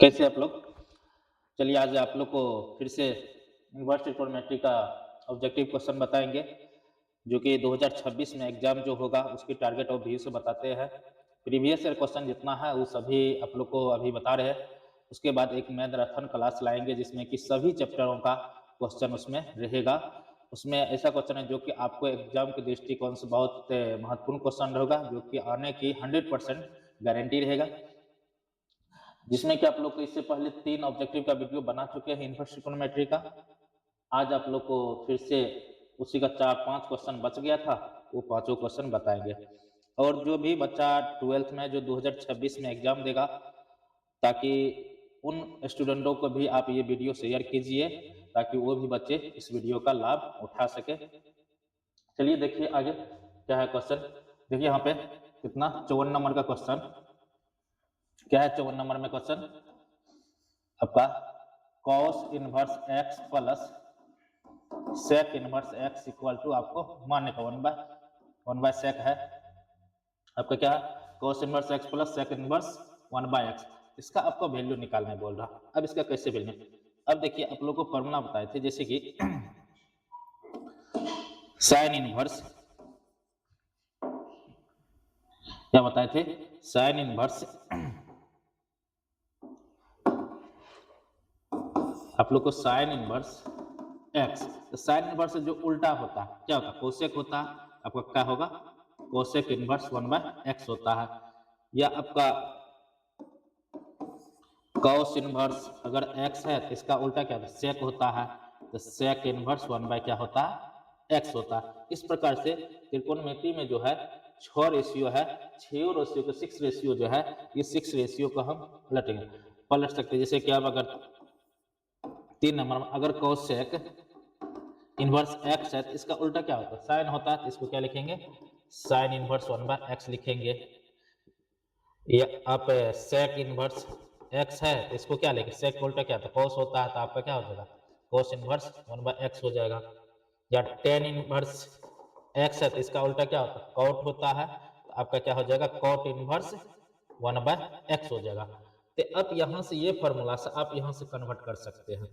कैसे आप लोग? चलिए आज आप लोग को फिर से इन्वर्स ट्रिग्नोमेट्री का ऑब्जेक्टिव क्वेश्चन बताएँगे, जो कि 2026 में एग्ज़ाम जो होगा उसकी टारगेट और व्यू से बताते हैं। प्रीवियस ईयर क्वेश्चन जितना है वो सभी आप लोग को अभी बता रहे हैं। उसके बाद एक मैथरथन क्लास लाएँगे जिसमें कि सभी चैप्टरों का क्वेश्चन उसमें रहेगा। उसमें ऐसा क्वेश्चन है जो कि आपको एग्ज़ाम के दृष्टिकोण से बहुत महत्वपूर्ण क्वेश्चन होगा, जो कि आने की 100% गारंटी रहेगा। जिसमें कि आप लोग को इससे पहले 3 ऑब्जेक्टिव का वीडियो बना चुके हैं इन्वर्स ट्रिग्नोमेट्री का। आज आप लोग को फिर से उसी का 4-5 क्वेश्चन बच गया था, वो पाँचों क्वेश्चन बताएँगे। और जो भी बच्चा 12th में जो 2026 में एग्ज़ाम देगा, ताकि उन स्टूडेंटों को भी आप ये वीडियो शेयर कीजिए, ताकि वो भी बच्चे इस वीडियो का लाभ उठा सकें। चलिए देखिए आगे क्या है क्वेश्चन। देखिए यहाँ पे कितना 54 नंबर का क्वेश्चन। क्या है 54 नंबर में क्वेश्चन? आपका cos inverse x plus sec inverse x equal to आपको मानने का 1 बाय sec है। आपका क्या है? cos inverse x plus sec inverse 1 by x। इसका आपको वैल्यू निकालने बोल रहा। अब इसका कैसे वैल्यू? अब देखिए आप लोगों को फॉर्मूला बताए थे, जैसे कि sin इनवर्स क्या बताए थे? sin इनवर्स आप लोग को sin इनवर्स x, तो sin इनवर्स जो उल्टा होता है क्या होता है? कोसेक होता है। आपका क्या होगा? कोसेक इनवर्स 1 बाय x होता है। या आपका cos इनवर्स अगर x है तो इसका उल्टा क्या होता है? सेक होता है। तो सेक इनवर्स 1 बाय क्या होता है? x होता है। इस प्रकार से त्रिकोणमिति में जो है 6 रेशियो है, 6 रेशियो को 6 रेशियो जो है, ये 6 रेशियो को हम पलट सकते हैं। जैसे कि अब अगर 3 नंबर में अगर कोसेक इनवर्स x है तो इसका उल्टा क्या होता है? साइन होता है। तो इसको क्या लिखेंगे? साइन इनवर्स 1 बाय x लिखेंगे। या आप सेक इनवर्स x है तो इसको क्या लिखेंगे? सेक का उल्टा क्या होता है? cos होता है। तो आपका क्या हो जाएगा? cos इनवर्स 1 बाय x हो जाएगा। या tan इनवर्स x है तो इसका उल्टा क्या होता है? cot होता है। तो आपका क्या हो जाएगा? cot इनवर्स 1 बाय x हो जाएगा। तो अब यहां से ये फॉर्मूला से आप यहां से कन्वर्ट कर सकते हैं।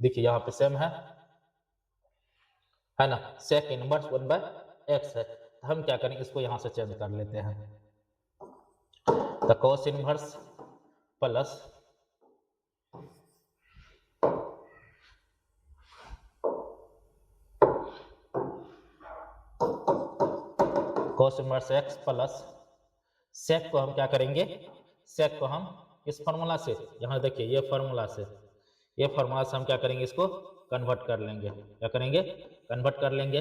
देखिए यहाँ पे सेम है ना? सेक इनवर्स 1 बाय x है। तो हम क्या करेंगे? इसको यहां से चेंज कर लेते हैं। तो cos inverse plus cos inverse x plus sec को हम क्या करेंगे? सेक को हम इस फॉर्मूला से, यहां देखिए ये फॉर्मूला से हम क्या करेंगे? इसको कन्वर्ट कर लेंगे। क्या करेंगे? कन्वर्ट कर लेंगे।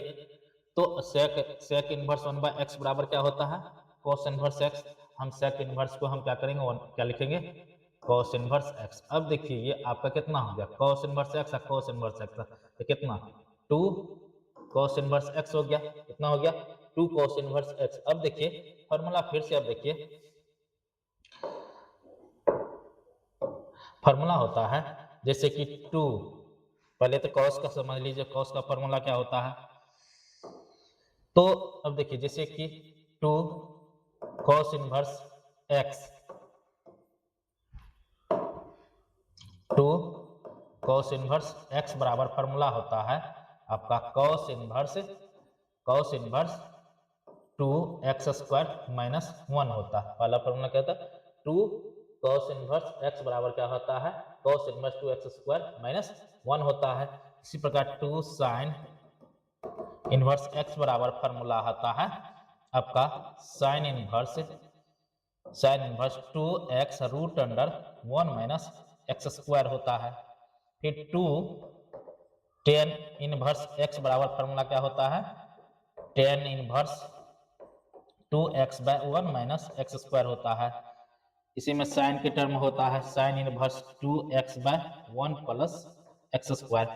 तो सेक इनवर्स 1 बाय x बराबर क्या होता है? cos inverse x। हम सेक इनवर्स को हम क्या करेंगे? क्या लिखेंगे? cos inverse x। अब देखिए ये आपका कितना हो गया? cos इनवर्स x है, cos इनवर्स x है, तो कितना 2 cos इनवर्स x हो गया। कितना हो गया? 2 cos इनवर्स x। अब देखिए फॉर्मूला फिर से, अब देखिए फॉर्मूला होता है जैसे कि 2, पहले तो cos का समझ लीजिए। cos का फॉर्मूला क्या होता है? तो अब देखिए जैसे कि 2 cos inverse x, 2 cos inverse x बराबर फॉर्मूला होता है आपका cos inverse 2x square minus 1 होता है। पहला फॉर्मूला क्या होता है? 2 cos इनवर्स x बराबर क्या होता है? cos inverse 2x square minus 1 होता है। इसी प्रकार 2 sin इनवर्स x बराबर फॉर्मूला होता है आपका sin inverse 2x root under 1 minus x square होता है। फिर 2 tan इनवर्स x बराबर फॉर्मूला क्या होता है? tan inverse 2x by 1 minus x square होता है। इसी में साइन के टर्म होता है sine inverse 2x by 1 plus x square.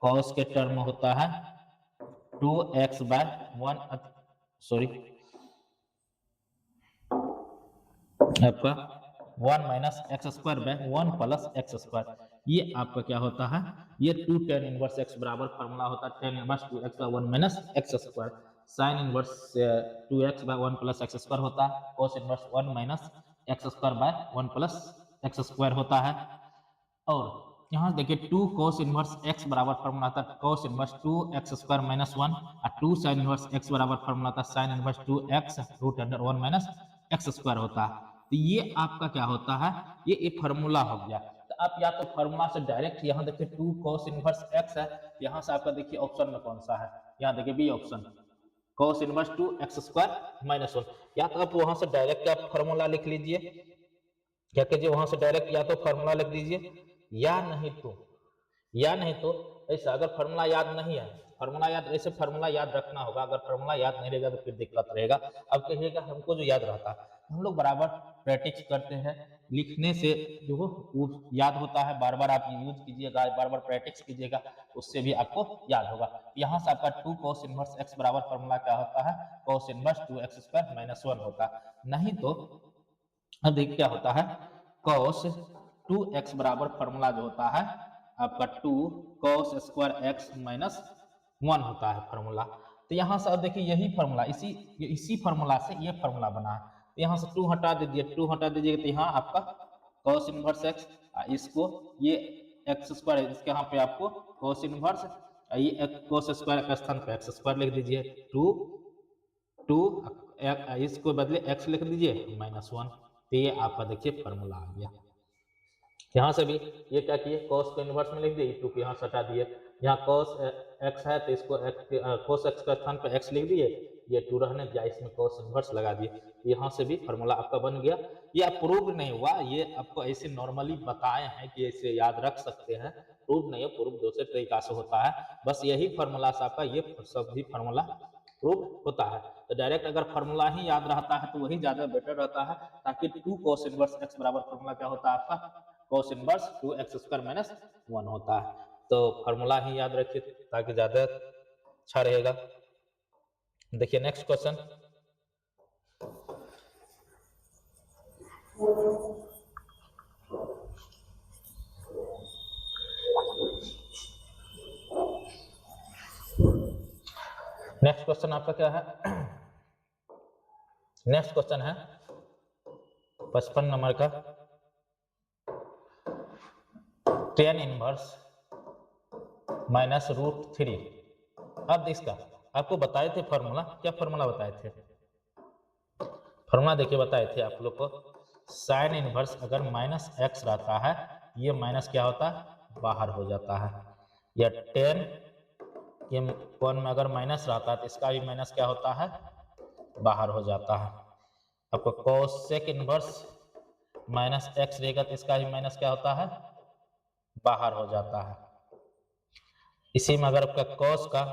cos के टर्म होता है 2x बाय 1, सॉरी आपका 1 minus x square by 1 plus x square. ये आपका क्या होता है? ये 2 tan इनवर्स x बराबर फॉर्मूला होता है tan inverse 2x by 1 minus x square. sin inverse 2x by 1 plus x square होता है cos inverse 1 minus x square by 1 plus x square होता है। और यहाँ देखिए 2 cos इनवर्स x बराबर फॉर्मूला था cos inverse 2x square minus 1 और 2 sin इनवर्स x बराबर फॉर्मूला था sin inverse 2x root under 1 minus x square होता है। तो ये आपका क्या होता है, ये फॉर्मूला हो गया। तो आप या तो फॉर्मूला से डायरेक्ट यहाँ देखिए 2 cos इनवर्स x है, यहाँ से आपका देखिए ऑप्शन में कौन सा है, यहाँ देखिए B option cos inverse 2x square minus 1। या तो आप वहां से डायरेक्ट आप फॉर्मूला लिख लीजिए, क्या कीजिए वहां से डायरेक्ट या तो फॉर्मूला लिख दीजिए, या नहीं तो ऐसा अगर फॉर्मूला याद नहीं है, फॉर्मूला याद ऐसे फॉर्मूला याद रखना होगा, अगर फॉर्मूला याद नहीं रहेगा तो फिर दिक्कत रहेगा। अब कहिएगा हमको जो याद रहता है, हम लोग बराबर प्रैक्टिस करते हैं, लिखने से जो वो याद होता है, बार बार आप यूज कीजिएगा, बार बार प्रैक्टिस कीजिएगा, उससे भी आपको याद होगा। यहाँ से आपका 2 cos इनवर्स x बराबर फॉर्मूला क्या होता है, cos inverse 2x square minus 1 होता है। नहीं तो अब देखिए क्या होता है, cos 2x बराबर फॉर्मूला जो होता है आपका 2 cos स्क्वायर x माइनस 1 होता है फॉर्मूला। तो यहाँ से अब देखिए यही फॉर्मूला इसी फॉर्मूला से ये फॉर्मूला बना है। तो यहाँ से 2 हटा दीजिए, 2 हटा दीजिएगा तो यहाँ आपका cos इनवर्स x, इसको ये x स्क्वायर इसके यहाँ पे आपको cos इनवर्स, ये cos स्क्वायर के स्थान पे x स्क्वायर लिख दीजिए, 2 इसको बदले x लिख दीजिए माइनस 1। तो ये आपका देखिए फॉर्मूला आ गया। यहाँ से भी ये क्या किए, cos को इनवर्स में लिख दिए, 2 को यहाँ से हटा दिए, यहाँ cos x है तो इसको cos x के स्थान पर x लिख दिए, ये 2 रहने दिया, इसमें cos इनवर्स लगा दिए। यहाँ से भी फॉर्मूला आपका बन गया। ये प्रूव नहीं हुआ, ये आपको ऐसे नॉर्मली बताए हैं कि ऐसे याद रख सकते हैं, प्रूव नहीं है, प्रूव दूसरे तरीका से होता है। बस यही फॉर्मूला से आपका ये सब भी फॉर्मूला प्रूव होता है। तो डायरेक्ट अगर फॉर्मूला ही याद रहता है तो वही ज्यादा बेटर रहता है, ताकि 2 cos इनवर्स x बराबर फॉर्मूला क्या होता है आपका cos inverse 2x square minus 1 होता है। तो फॉर्मूला ही याद रखिए ताकि ज्यादा अच्छा रहेगा। देखिए नेक्स्ट क्वेश्चन, नेक्स्ट क्वेश्चन आपका क्या है, नेक्स्ट क्वेश्चन है 55 नंबर का, tan इनवर्स माइनस रूट 3। अब इसका आपको बताए थे फॉर्मूला, क्या फॉर्मूला बताए थे, फॉर्मूला देखिए बताए थे आप लोग को, साइन इनवर्स अगर माइनस एक्स रहता है, ये माइनस क्या होता है बाहर हो जाता है, या टेन ये कोण में अगर माइनस रहता है तो इसका भी माइनस क्या होता है बाहर हो जाता है। आपको कोसेक इनवर्स माइनस एक्स रहेगा तो इसका भी माइनस क्या होता है बाहर हो जाता है। इसी में अगर आपका कॉस का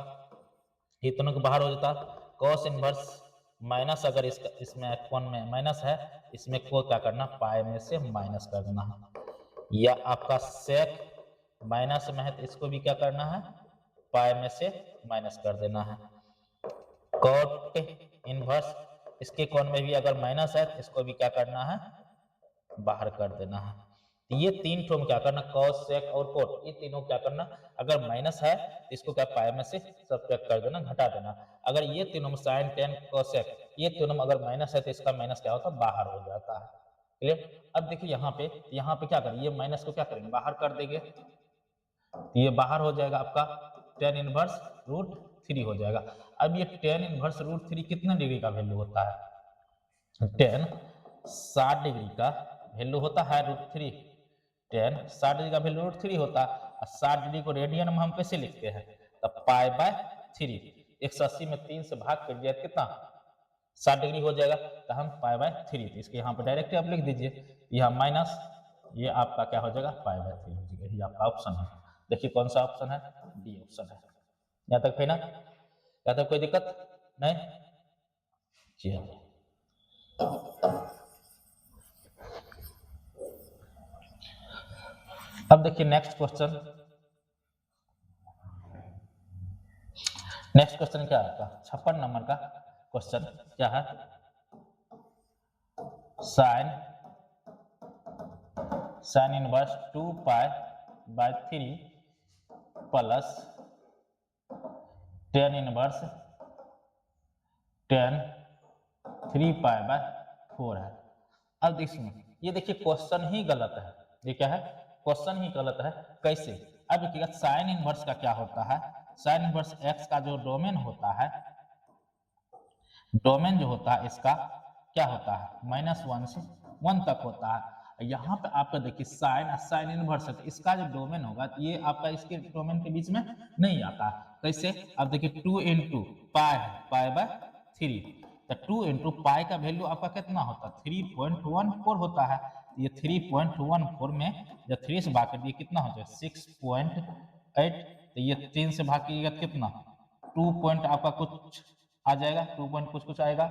ये दोनों को बाहर हो जाता, कॉस इनवर्स माइनस अगर इसका इसमें कोण में माइनस है, इसमें को क्या करना पाई में से माइनस कर देना है, या आपका सेक माइनस में है तो इसको भी क्या करना है पाई में से माइनस कर देना है। कॉट इनवर्स इसके कोण में भी अगर माइनस है तो इसको भी क्या करना है बाहर कर देना है। तो ये तीन ठो में क्या करना कॉस सेक और कोट, ये तीनों क्या करना अगर माइनस है तो इसको क्या पाई में से सब्ट्रैक्ट कर देना घटा देना। अगर ये तीनों में साइन टेन कोसेक ये तीनों में अगर माइनस है तो इसका माइनस क्या होता है बाहर हो जाता है। क्लियर। अब देखिए यहाँ पे क्या करें ये माइनस को क्या करेंगे बाहर कर देंगे, ये बाहर हो जाएगा आपका टेन इनवर्स रूट 3 हो जाएगा। अब ये टेन इनवर्स रूट 3 कितने डिग्री का वैल्यू होता है, टेन 60 डिग्री का वैल्यू होता है रूट 3, टेन 60 डिग्री का वैल्यू रूट 3 होता है। और 60 डिग्री को रेडियन में हम कैसे लिखते हैं तब पाई बाय 3, 180 में 3 से भाग कर दिया कितना 60 डिग्री हो जाएगा, तो हम पाई बाय 3, तो इसके यहाँ पर डायरेक्ट आप लिख दीजिए, यहाँ माइनस ये आपका क्या हो जाएगा पाई बाय 3 हो जाएगा। ये आपका ऑप्शन है, देखिए कौन सा ऑप्शन है डी ऑप्शन है। यहाँ तक है ना, यहाँ तक कोई दिक्कत नहीं, चलिए अब देखिए नेक्स्ट क्वेश्चन, नेक्स्ट क्वेश्चन क्या है आपका 56 नंबर का क्वेश्चन क्या है, sine inverse 2 pi by 3 plus tan inverse tan 3 pi by 4 है। अब देखिए ये देखिए क्वेश्चन ही गलत है। ये क्या है? क्वेश्चन ही गलत है। कैसे? अब देखिएगा साइन इनवर्स का क्या होता है? साइन इनवर्स एक्स का जो डोमेन होता है, डोमेन जो होता है इसका क्या होता है? -1 से 1 तक होता है। यहाँ पे आपका देखिए साइन इनवर्स है, तो इसका जो डोमेन होगा तो ये आपका इसके डोमेन के बीच में नहीं आता। कैसे? अब देखिए 2 इंटू पाई है, पाई बाय 3, तो 2 इंटू पाई का वैल्यू आपका कितना होता है? 3.14 होता है। तो ये 3.14 में जब 3 से भाग कर दिए कितना हो जाएगा? 6.8। तो ये 3 से भाग कीजिएगा कितना? 2 पॉइंट आपका कुछ आ जाएगा, 2 पॉइंट कुछ आएगा।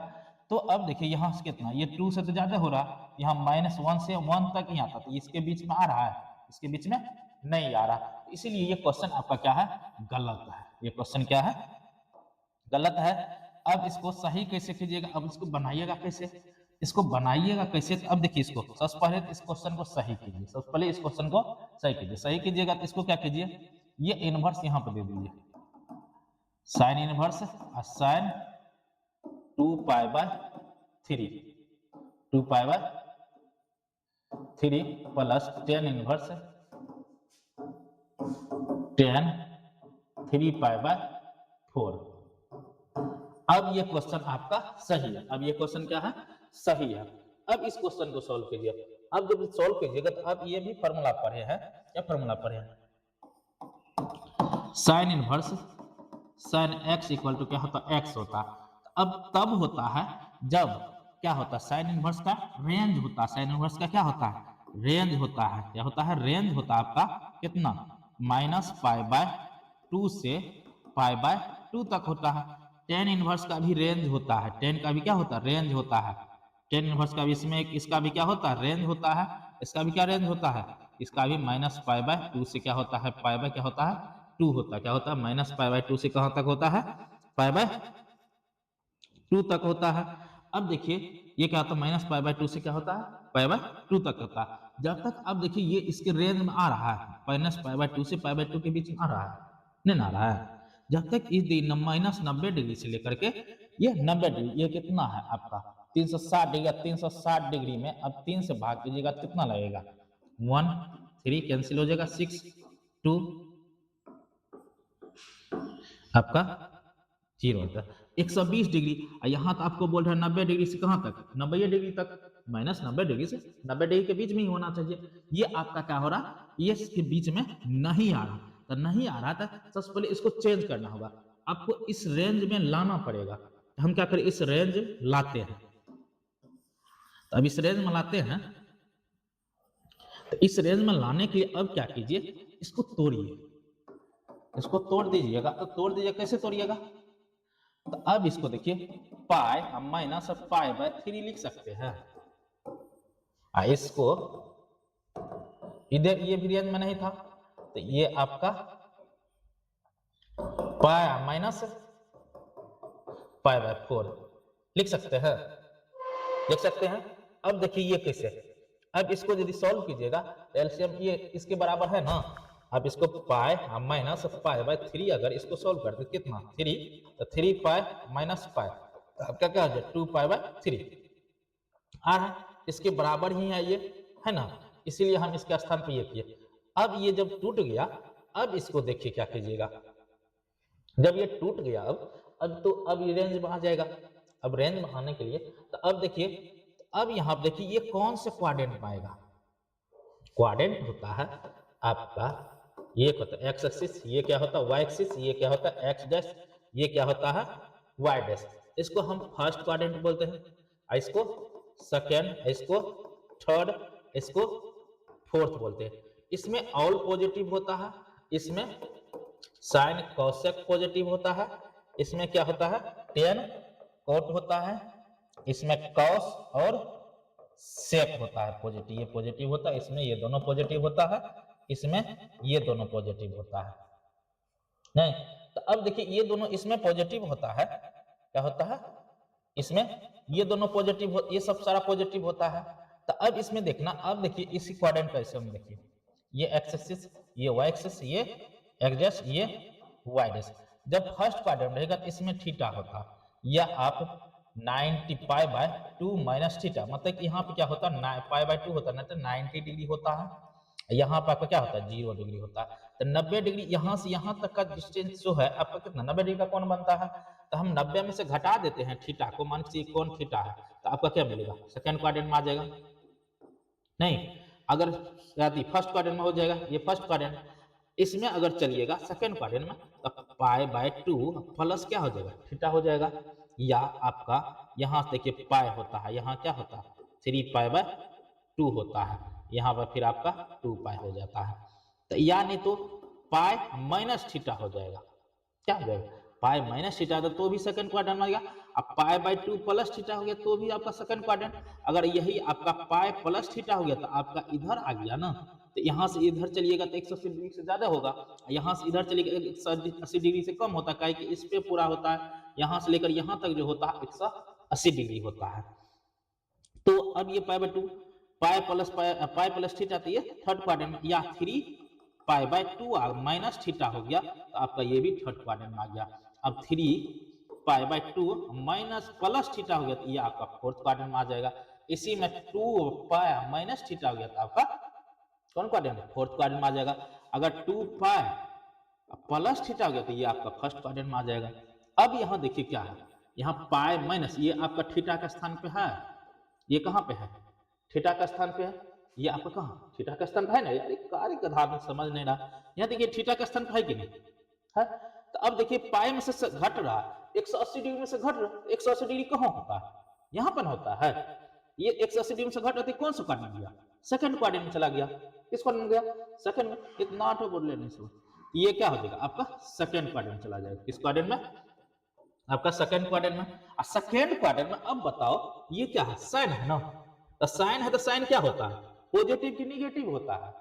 तो अब देखिए यहाँ से कितना, ये 2 से तो ज्यादा हो रहा, यहाँ -1 से 1 तक ही आता, तो इसके बीच में आ रहा है, इसके बीच में नहीं आ रहा। इसीलिए ये क्वेश्चन आपका क्या है? गलत है। ये क्वेश्चन क्या है? गलत है। अब इसको सही कैसे कीजिएगा? अब इसको बनाइएगा कैसे? इसको बनाइएगा कैसे? तो अब देखिए इसको सबसे पहले इस क्वेश्चन को सही कीजिए। सबसे पहले इस क्वेश्चन को सही कीजिए। सही कीजिएगा तो इसको क्या कीजिए? ये इनवर्स यहाँ पे दे दीजिए, sign inverse sign 2 pi by 3, 2 pi by 3 plus tan inverse 10 3 pi by 4। अब ये क्वेश्चन आपका सही है। अब ये क्वेश्चन क्या है? सही है। अब इस क्वेश्चन को सॉल्व कीजिए। अब जब सॉल्व कीजिएगा तो आप ये भी फॉर्मूला पढ़े हैं। क्या फॉर्मूला पढ़े हैं? Sine inverse sine x equal to क्या होता है? एक्स होता है। अब तब होता है जब क्या होता है? साइन इनवर्स का रेंज होता है। साइन इनवर्स का क्या होता है? रेंज होता है। क्या होता है? रेंज होता है आपका कितना? -π/2 से π/2 तक होता है। टेन इनवर्स का भी रेंज होता है। टेन का भी क्या होता है? रेंज होता है। टेन इनवर्स का भी इसमें इसका भी क्या होता है? रेंज होता है। इसका भी क्या रेंज होता है? इसका भी -π/2 से क्या होता है? π/, क्या होता है? 2 होता है। क्या होता है? -π/2 से कहां तक होता है? π/2 तक होता है। अब देखिए ये क्या होता है? -π/2 से क्या होता है? π/2 तक होता है। जब तक अब देखिए ये इसके रेंज में आ रहा है, -π/2 से π/2 के बीच में आ रहा है, नहीं ना आ रहा है। जब तक इस -90 डिग्री से लेकर के ये 90 डिग्री, ये कितना है आपका? 360 डिग्री। 360 डिग्री में अब 3 से भाग कीजिएगा कितना लगेगा? 1 3 कैंसिल हो जाएगा, 6 2 आपका 0 होता है। 120 डिग्री, यहाँ तो आपको बोल रहा है 90 डिग्री से कहां तक? 90 डिग्री तक। -90 डिग्री से 90 डिग्री के बीच में ही होना चाहिए। ये आपका क्या हो रहा? ये इसके बीच में नहीं आ रहा। तो नहीं आ रहा था, सबसे पहले इसको चेंज करना होगा। आपको इस रेंज में लाना पड़ेगा। तो हम क्या करें? इस रेंज लाते हैं। तो अब इस रेंज में लाते हैं। तो इस रेंज में लाने के लिए अब क्या कीजिए? इसको तोड़िए। इसको तोड़ दीजिएगा। तो तोड़ दीजिए, कैसे तोड़िएगा? तो अब इसको देखिए, पाई हम -π/3 लिख सकते हैं। इसको इधर ये भी रेंज में नहीं था, तो ये आपका -π/4 लिख सकते हैं। लिख सकते हैं। अब देखिए ये कैसे? अब इसको यदि सॉल्व कीजिएगा तो एलसीएम ये इसके बराबर है ना। अब इसको पाई -π/3 अगर इसको सॉल्व करते कितना? 3, तो 3 पाई माइनस पाई, आपका क्या हो जाए? 2 π/3 आ रहा है। इसके बराबर ही है ये, है ना। इसीलिए हम इसके स्थान पे ये किए। अब ये जब टूट गया, अब इसको देखिए क्या कीजिएगा। जब ये टूट गया, अब तो अब ये रेंज में आ जाएगा। अब रेंज में आने के लिए तो अब देखिए, अब यहाँ देखिए ये कौन से क्वाड्रेंट में आएगा? क्वाड्रेंट होता है आपका, ये होता है एक्स एक्सिस, ये क्या होता है? वाई एक्सिस, ये क्या होता है? एक्स डैश, ये क्या होता है? Y dash. इसको हम फर्स्ट क्वाड्रेंट बोलते हैं, इसको सेकेंड, इसको थर्ड, इसको फोर्थ बोलते हैं। इसमें ऑल पॉजिटिव होता है, इसमें साइन कॉसेक पॉजिटिव होता है, इसमें क्या होता है? टेन कोट होता है, इसमें कॉस और सेक होता है पॉजिटिव। ये पॉजिटिव होता है, इसमें ये दोनों पॉजिटिव होता है, इसमें ये दोनों पॉजिटिव होता है। नहीं तो अब देखिए ये दोनों इसमें पॉजिटिव होता है, क्या होता है? इसमें ये दोनों पॉजिटिव, ये सब सारा पॉजिटिव होता है। तो अब इसमें देखना, अब देखिए इसी क्वाड्रेंट का हिस्सा में देखिए, ये एक्स एक्सिस, ये वाई एक्सिस, ये एक्स डैश, ये वाई डैश। जब फर्स्ट क्वाड्रेंट रहेगा तो इसमें थीटा होता, या आप 90 पाई बाय 2 माइनस थीटा, मतलब कि यहाँ पे क्या होता है पाई बाय 2 होता है, नहीं तो 90 डिग्री होता है। यहाँ पे आपका क्या होता है 0 डिग्री होता है। तो 90 डिग्री यहाँ से यहाँ तक का डिस्टेंस जो है आपका कितना 90 डिग्री का कोण बनता है। तो हम 90 में से घटा देते हैं थीटा को, मान लीजिए कोण थीटा है, तो आपका क्या मिलेगा सेकंड क्वाड्रेंट में आ जाएगा। नहीं, अगर यदि फर्स्ट क्वाड्रेंट में हो जाएगा, ये फर्स्ट क्वाड्रेंट, इसमें अगर चलिएगा सेकंड क्वाड्रेंट में तो पाई बाय 2 प्लस क्या हो जाएगा थीटा हो जाएगा, या आपका यहाँ देखिए पाई होता है, यहाँ क्या होता है 3 पाई बाय 2 होता है, यहाँ पर फिर आपका 2 पाई हो जाता है। तो या नहीं तो पाई माइनस थीटा हो जाएगा, क्या हो जाएगा पाई माइनस थीटा, तो भी सेकंड क्वाड्रेंट में आ गया। अब पाई बाय 2 प्लस थीटा हो गया तो भी आपका सेकंड क्वाड्रेंट। अगर यही आपका पाई प्लस थीटा हो गया तो आपका इधर आ गया ना, तो यहाँ से इधर चलिएगा तो 180 डिग्री से ज्यादा होगा, यहाँ से इधर चलिएगा 180 डिग्री से कम होता है, कि इस पे पूरा होता है, यहाँ से लेकर यहाँ तक जो होता है 180 डिग्री होता है। तो अब ये pi by 2 pi plus theta, तो ये थर्ड क्वाड्रेंट में, या 3 पाई बाय 2 माइनस थीटा हो गया तो आपका ये भी थर्ड क्वाड्रेंट में आ गया। अब 3 pi by 2 minus plus theta हो गया तो ये आपका फोर्थ क्वाड्रेंट में आ जाएगा। इसी में 2 पाई माइनस थीटा हो गया तो आपका कौन क्वाड्रेंट फोर्थ क्वाड्रेंट में आ जाएगा। अगर 2 पाई प्लस थीटा हो गया तो ये आपका फर्स्ट क्वाड्रेंट में आ जाएगा। अब यहाँ देखिए क्या है, यहाँ पाई माइनस, ये आपका थीटा का स्थान पे है, ये कहाँ पे है थीटा का स्थान पे है, ये आपका कहाँ थीटा का स्थान पे है ना यार, कार्य का धारण समझ नहीं रहा। यहाँ देखिए थीटा का स्थान पे है कि नहीं है। तो अब देखिए पाई में से घट रहा, 180 डिग्री में से घट रहा, 180 डिग्री कहाँ होता है यहाँ पर होता है। ये 180 डिग्री में से घट रहा कौन सा क्वाड्रेंट गया सेकंड क्वाड्रेंट में चला गया, किस क्वाड्रेंट में गया सेकंड में। इतना तो बोल लेने से ये क्या हो जाएगा आपका सेकंड क्वाड्रेंट चला जाएगा, किस क्वाड्रेंट में आपका सेकंड क्वाड्रेंट में। और सेकंड क्वाड्रेंट में अब बताओ ये क्या है साइन है ना, तो साइन है तो साइन क्या होता है पॉजिटिव कि निगेटिव होता है,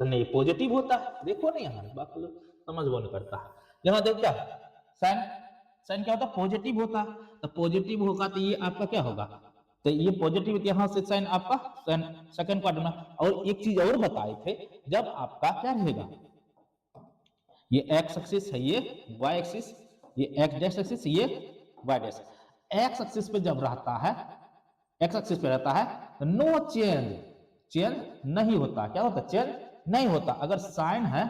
तो नहीं पॉजिटिव होता है। देखो नहीं हमारे बात समझ वो नहीं करता है। यहाँ देखो क्या साइन, साइन क्या होता है पॉजिटिव होता है, तो पॉजिटिव होगा तो ये आपका क्या होगा, तो ये पॉजिटिव यहाँ से साइन आपका साइन सेकंड क्वाड्रेंट में। और एक चीज और बताए थे, जब आपका क्या रहेगा ये एक्स एक्सिस है, ये वाई एक्सिस, ये एक्स डैश एक्सिस, ये वाई डैश। एक्स एक्सिस पे जब रहता है, एक्स एक्सिस पे रहता है तो नो चेंज, चेंज नहीं होता। क्या होता चेंज नहीं होता। अगर साइन है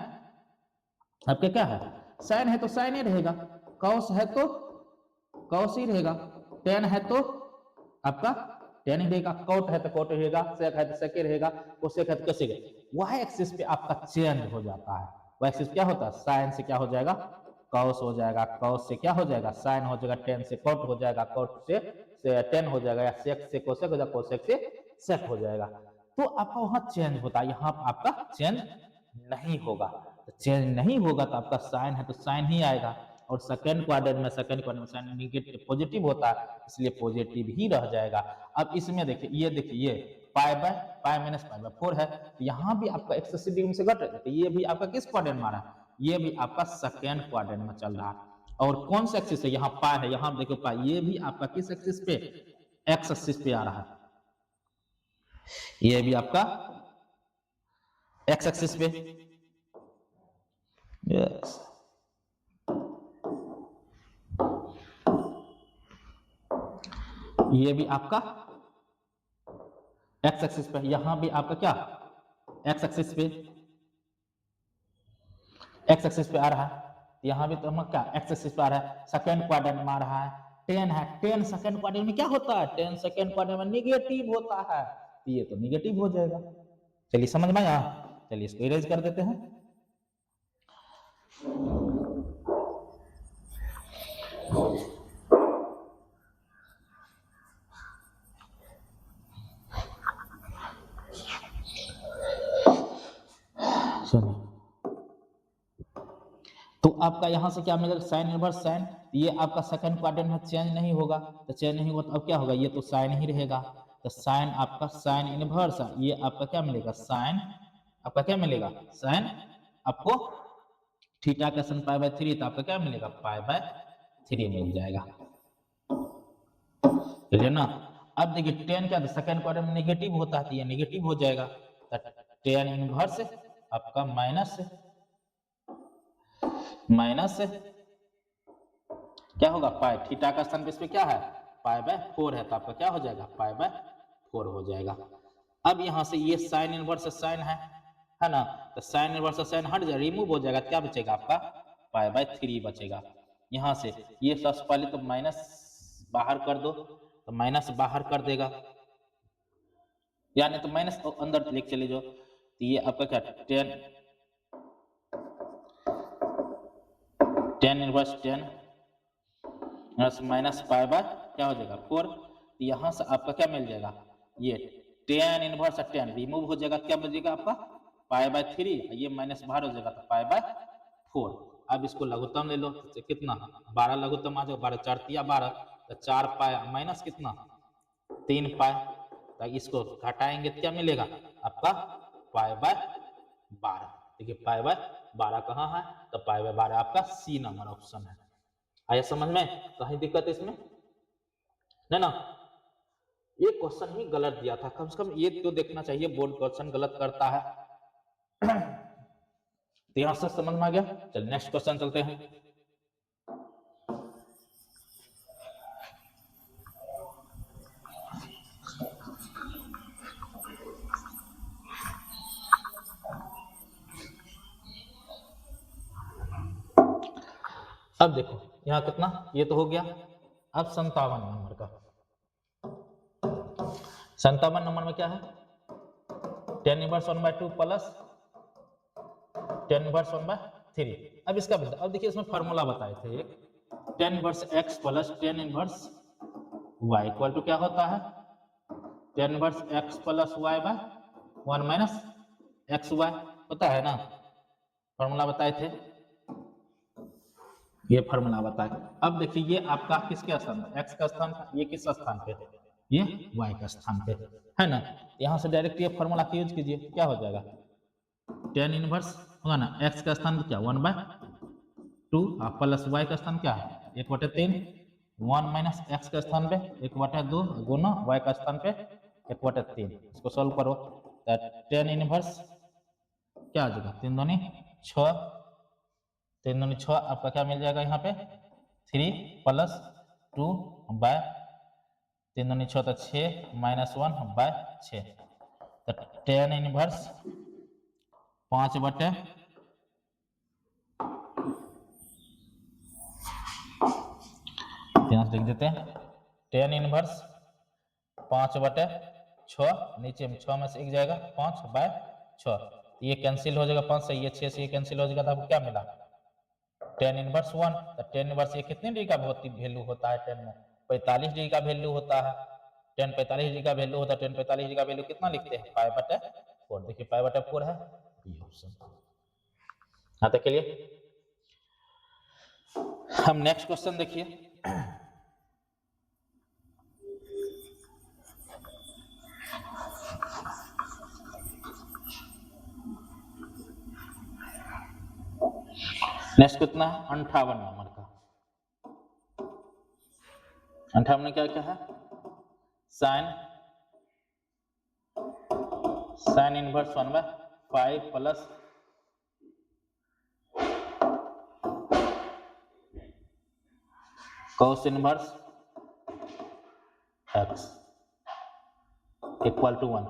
आपके क्या है साइन है तो साइन ही रहेगा, कॉस है तो कॉस ही रहेगा, टेन है तो आपका टेन ही रहेगा, कोट है तो कोट रहेगा, सेक है तो सेक ही रहेगा, कोसेक है तो कोसेक। वाई एक्सिस पे आपका चेंज हो जाता है। वाई एक्सिस क्या होता है साइन से क्या हो जाएगा कॉस हो जाएगा, कॉस से क्या हो जाएगा साइन हो जाएगा, टेन से कोट हो जाएगा, कोट से टेन हो जाएगा, या सेक से कोसेक हो जाएगा, कोसेक से सेक हो जाएगा। तो आपका वहां चेंज होता है, यहाँ आपका चेंज नहीं होगा। तो चेंज नहीं होगा तो आपका साइन है तो साइन ही आएगा। और सेकंड क्वाड्रेंट में साइन निगेटिव पॉजिटिव होता है, इसलिए पॉजिटिव ही रह जाएगा। अब इसमें देखिए ये pi by pi minus pi by 4 है, तो यहाँ भी आपका 180 डिग्री से घट रहा है, तो ये भी आपका किस क्वाड्रेंट में आ रहा है, ये भी आपका सेकंड क्वाड्रेंट में चल रहा है। और कौन सा एक्सिस है यहाँ पाई है, यहाँ देखो पाई, ये भी आपका किस एक्सिस पे एक्स एक्सिस पे आ रहा है, ये भी आपका एक्स एक्सिस पे। यस ये भी आपका एक्स एक्सिस पे, यहां भी आपका क्या एक्स एक्सिस पे, एक्स एक्सिस पे आ रहा है, यहां भी तो हम क्या एक्स एक्सिस पे आ रहा है, सेकंड क्वाड्रेंट में आ रहा है। टेन है, टेन सेकंड क्वाड्रेंट में क्या होता है, टेन सेकंड क्वाड्रेंट में निगेटिव होता है, तो ये तो निगेटिव हो जाएगा। चलिए समझ में आया, चलिए इसको इरेज कर देते हैं। तो आपका यहां से क्या मिलेगा साइन इनवर्स साइन, ये आपका सेकंड क्वाड्रेंट में चेंज नहीं होगा, तो चेंज नहीं होगा तो अब क्या होगा, ये तो साइन ही रहेगा, तो साइन आपका साइन इनवर्स, ये आपका क्या मिलेगा साइन, आपका क्या मिलेगा साइन, आपको थीटा का सन पाई बाय 3, तो आपका क्या मिलेगा पाई बाय 3 मिल जाएगा, ठीक है ना। अब देखिए टेन क्या सेकंड क्वाड्रेंट में नेगेटिव होता है, तो ये नेगेटिव हो जाएगा, तो टेन इनवर्स आपका माइनस से क्या होगा पाई, थीटा का स्थान पे इस पे क्या है पाई बाय 4 है, तो आपका क्या हो जाएगा, पाई बाय 4 हो जाएगा। अब यहाँ से ये साइन इनवर्स साइन है ना, तो साइन इनवर्स साइन हट जाए, रिमूव हो जाएगा, क्या बचेगा आपका, पाई बाय 3 बचेगा। यहाँ से ये सबसे पहले तो माइनस बाहर कर दो, तो माइनस बाहर कर देगा, यानी तो माइनस अंदर लेके चले जाओ, तो ये आपका क्या 10 इनवर्स 10 माइनस पाई बाय क्या हो जाएगा 4, तो यहाँ से आपका क्या मिल जाएगा, ये 10 इनवर्स 10 रिमूव हो जाएगा, क्या बचेगा आपका पाई बाय 3, ये माइनस बाहर हो जाएगा, तो पाई बाय 4। अब इसको लघुत्तम ले लो, तो कितना 12 लघुत्तम आ जाएगा, 12 4 तिया 12, तो 4 पाई माइनस कितना 3 पाई, तो इसको घटाएंगे तो क्या मिलेगा आपका पाई बाय 12। देखिए पाई बाय 12 कहाँ है, तो पाई बाय 12 आपका सी नंबर ऑप्शन है। आया समझ में, कहीं दिक्कत है इसमें नहीं ना। ये क्वेश्चन ही गलत दिया था, कम से कम ये तो देखना चाहिए बोर्ड क्वेश्चन गलत करता है। तो यहां से समझ में आ गया। चल नेक्स्ट क्वेश्चन चलते हैं। अब देखो यहाँ कितना, ये तो हो गया। अब 57 नंबर का, 57 नंबर में क्या है, 10 इनवर्स 1/2 प्लस 10 इनवर्स 1/3। अब इसका अब देखिए इसमें फॉर्मूला बताए थे एक, 10 inverse x plus 10 inverse y equal to क्या होता है, 10 inverse x plus y by 1 minus x y, पता है ना, फॉर्मूला बताए थे, ये फॉर्मूला बताए। अब देखिए ये आपका किसके स्थान पे, x का स्थान पे, ये किस स्थान पे, ये y का स्थान पे है ना। यहाँ से डायरेक्ट ये फॉर्मूला का यूज कीजिए, क्या हो जाएगा 10 इनवर्स होगा ना, x का स्थान पे क्या 1/2 प्लस y का स्थान क्या है 1/3, 1 माइनस x का स्थान पे 1/2 गुना y का स्थान पे 1/3। इसको सॉल्व करो, 10 इनवर्स क्या आ जाएगा 3 दूनी 6, 3 दूनी 6 आपका क्या मिल जाएगा यहाँ पे 3 प्लस 2 बाय 3 दूनी 6 तो 6 माइनस 1 बाय 6, तो 10 इनवर्स 5 बटे यहाँ लिख देते हैं 10 इनवर्स 5 बटे 6, नीचे में 6 में से एक जाएगा 5 बाय 6, ये कैंसिल हो जाएगा, 5 से ये 6 से ये कैंसिल हो जाएगा, तो आपको क्या मिला 10 इनवर्स 1। तो 10 इनवर्स ये कितने डिग्री का भौतिक वैल्यू होता है, 10 में 45 डिग्री का वैल्यू होता है, 10 45 डिग्री का वैल्यू होता है, 10 45 डिग्री का वैल्यू कितना लिखते हैं पाई बटे 4, देखिए पाई बटे 4 है ये ऑप्शन। हाँ तो चलिए हम नेक्स्ट क्वेश्चन देखिए। नेक्स्ट कितना है 58 नंबर का, 58 में क्या क्या है, sine inverse 1/5 plus cos inverse x equal to 1।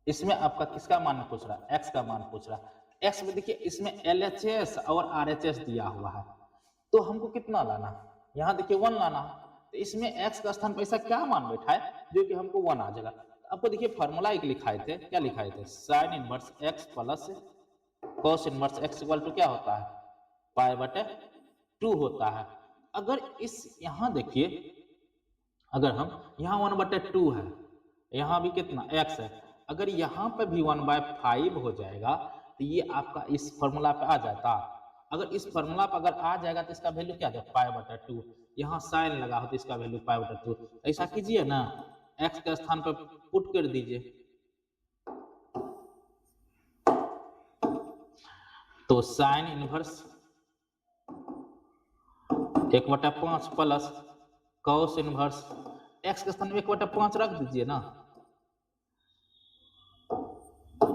इसमें आपका किसका मान पूछ रहा है, x का मान पूछ रहा है। x में देखिए इसमें LHS और RHS दिया हुआ है, तो हमको कितना लाना, यहाँ देखिए 1 लाना, तो इसमें x का स्थान पर ऐसा क्या मान बैठा है जो कि हमको 1 आ जाएगा। आपको देखिए फॉर्मूला एक लिखाए थे, क्या लिखाए थे, sine inverse x plus cos inverse x equal to क्या होता है पाई बटे 2 होता है। अगर इस यहाँ देखिए, अगर हम यहाँ 1/2 है, यहाँ भी कितना x है, अगर यहाँ पे भी 1/5 हो जाएगा तो ये आपका इस फॉर्मूला पे आ जाता। अगर इस फॉर्मूला पे अगर आ जाएगा तो इसका वैल्यू क्या है पाई/2, यहाँ साइन लगा हो तो इसका वैल्यू पाई/2। ऐसा कीजिए ना, x के स्थान पर पुट कर दीजिए, तो sign inverse 1/5 plus cos inverse x के स्थान में 1/5 रख दीजिए ना,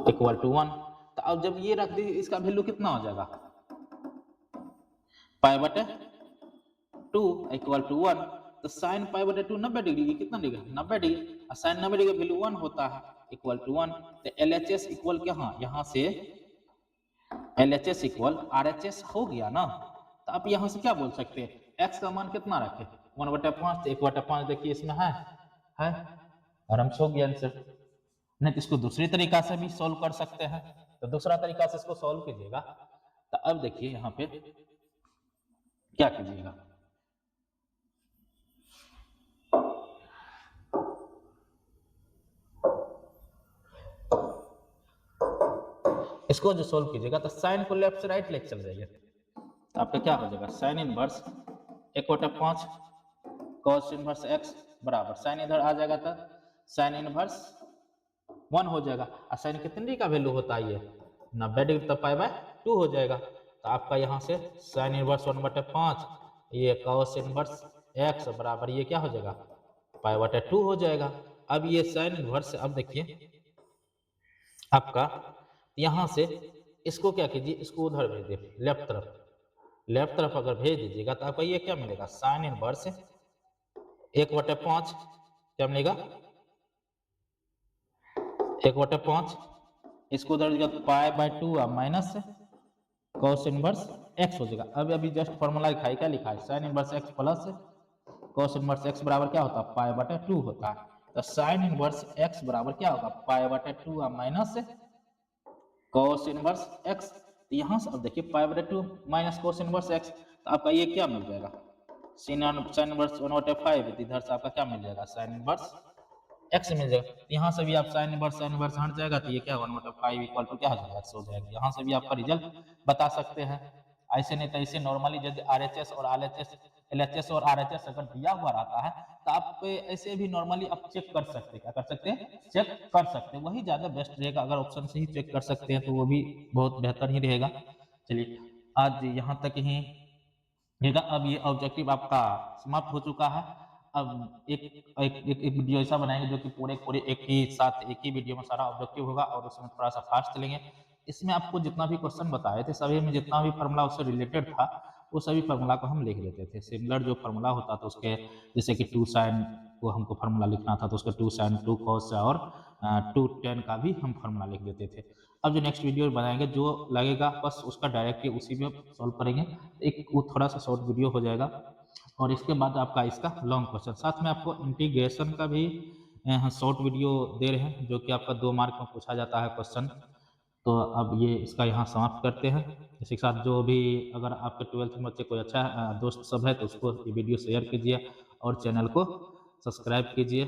इक्वल टू 1। तो अब जब ये रख दीजिए इसका वैल्यू कितना हो जाएगा पाई/2 इक्वल टू 1। तो साइन पाई बटे 2 90 डिग्री, ये कितना डिग्री 90 डिग्री, और साइन 90 डिग्री का वैल्यू 1 होता है, इक्वल टू 1। तो एलएचएस इक्वल क्या, हाँ यहाँ से एलएचएस इक्वल आरएचएस हो गया ना। तो आप यहाँ से क्या बोल सकते हैं, एक्स का मान कितना रखे 1/5, तो 1/5 देखिए इसमें है, और हम सो गया आंसर। नहीं तो इसको दूसरी तरीका से भी सोल्व कर सकते हैं, तो दूसरा तरीका से इसको सोल्व कीजिएगा। तो अब देखिए यहाँ पे क्या कीजिएगा, इसको जो सोल्व कीजिएगा तो साइन को लेफ्ट से राइट लेके चल जाइए, तो आपका क्या हो जाएगा sign inverse 1/5 cos inverse x बराबर साइन इधर आ जाएगा तो साइन इनवर्स 1 हो जाएगा, और साइन कितने डिग्री का वैल्यू होता है ये 90 डिग्री, तो पाई बाय 2 हो जाएगा। तो आपका यहाँ से साइन इनवर्स 1/5 ये cos इनवर्स x बराबर ये क्या हो जाएगा पाई बटे 2 हो जाएगा। अब ये साइन इनवर्स, अब देखिए आपका यहाँ से इसको क्या कीजिए, इसको उधर भेज दीजिए लेफ्ट तरफ अगर भेज दीजिएगा तो आपका ये क्या मिलेगा साइन इनवर्स 1/5 क्या मिलेगा 1/5, इसको उधर pi by 2 minus cos inverse x हो जाएगा। अब अभी जस्ट फॉर्मूला लिखा है, क्या लिखा है sine inverse x plus cos inverse x बराबर क्या होता है पाई बटे 2 होता है। तो साइन इनवर्स x बराबर क्या होगा पाई बटे 2 माइनस cos इनवर्स x। तो यहाँ से अब देखिए पाई बटे 2 माइनस cos इनवर्स x, तो आपका ये क्या मिल जाएगा साइन इनवर्स 1/5, इधर से आपका क्या मिल जाएगा साइन इनवर्स x मिल जाएगा। यहाँ से भी आप साइन इनवर्स हट जाएगा, तो ये क्या 1/5 इक्वल टू क्या हो जाएगा x हो जाएगा। यहाँ से भी आपका रिजल्ट बता सकते हैं, ऐसे नहीं तो ऐसे नॉर्मली यदि आरएचएस और एलएचएस एलएचएस और आरएचएस अगर दिया हुआ रहता है तो आप ऐसे भी नॉर्मली आप चेक कर सकते हैं, क्या कर सकते हैं चेक कर सकते हैं, वही ज्यादा बेस्ट रहेगा। अगर ऑप्शन से ही चेक कर सकते हैं तो वो भी बहुत बेहतर ही रहेगा। चलिए आज यहाँ तक ही रहेगा। अब ये ऑब्जेक्टिव आपका समाप्त हो चुका है। अब एक वीडियो ऐसा बनाएंगे जो कि पूरे एक ही साथ एक ही वीडियो में सारा ऑब्जेक्टिव होगा, और उसमें थोड़ा सा फास्ट चलेंगे। इसमें आपको जितना भी क्वेश्चन बताए थे सभी में जितना भी फॉर्मूला उससे रिलेटेड था वो सभी फॉर्मूला को हम लिख लेते थे। सिमिलर जो फॉर्मूला होता था उसके, जैसे कि 2 साइन को हमको फॉर्मूला लिखना था तो उसका 2 साइन 2 कॉस और 2 टेन का भी हम फॉर्मूला लिख देते थे। अब जो नेक्स्ट वीडियो बनाएंगे जो लगेगा बस उसका डायरेक्टली उसी में सॉल्व करेंगे, एक वो थोड़ा सा शॉर्ट वीडियो हो जाएगा। और इसके बाद आपका इसका लॉन्ग क्वेश्चन, साथ में आपको इंटीग्रेशन का भी शॉर्ट वीडियो दे रहे हैं जो कि आपका 2 मार्क में पूछा जाता है क्वेश्चन। तो अब ये इसका यहाँ समाप्त करते हैं। इसी के साथ जो भी अगर आपके 12th में बच्चे कोई अच्छा दोस्त सब है तो उसको ये वीडियो शेयर कीजिए और चैनल को सब्सक्राइब कीजिए।